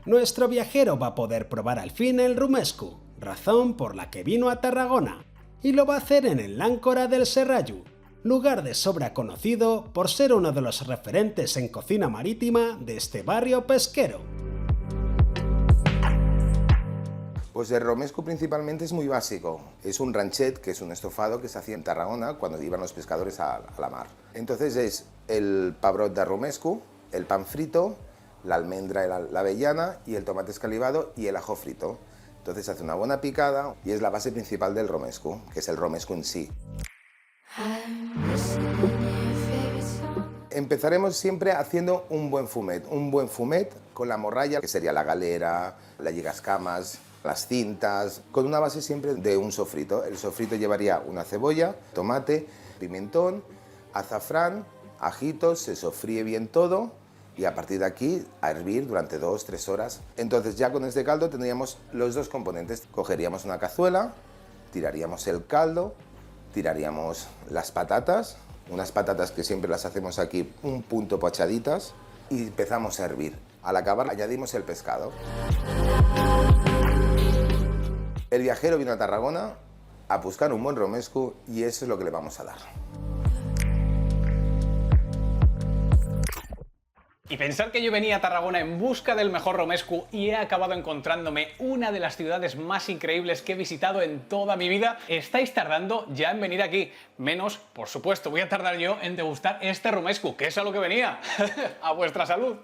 Nuestro viajero va a poder probar al fin el rumescu, razón por la que vino a Tarragona, y lo va a hacer en el Láncora del Serrallo, lugar de sobra conocido por ser uno de los referentes en cocina marítima de este barrio pesquero. Pues el romesco principalmente es muy básico. Es un ranchet, que es un estofado que se hacía en Tarragona cuando iban los pescadores a la mar. Entonces es el pabrot de romesco, el pan frito, la almendra y la avellana y el tomate escalivado y el ajo frito. Entonces se hace una buena picada y es la base principal del romesco, que es el romesco en sí. Empezaremos siempre haciendo un buen fumet con la morralla, que sería la galera, las lligascamas, las cintas, con una base siempre de un sofrito. El sofrito llevaría una cebolla, tomate, pimentón, azafrán, ajitos, se sofríe bien todo y a partir de aquí a hervir durante 2-3 horas. Entonces ya con este caldo tendríamos los dos componentes. Cogeríamos una cazuela, tiraríamos el caldo, tiraríamos las patatas, unas patatas que siempre las hacemos aquí un punto pochaditas y empezamos a hervir. Al acabar añadimos el pescado. El viajero vino a Tarragona a buscar un buen romesco y eso es lo que le vamos a dar. Y pensar que yo venía a Tarragona en busca del mejor romesco y he acabado encontrándome una de las ciudades más increíbles que he visitado en toda mi vida, estáis tardando ya en venir aquí. Menos, por supuesto, voy a tardar yo en degustar este romesco, que es a lo que venía. A vuestra salud.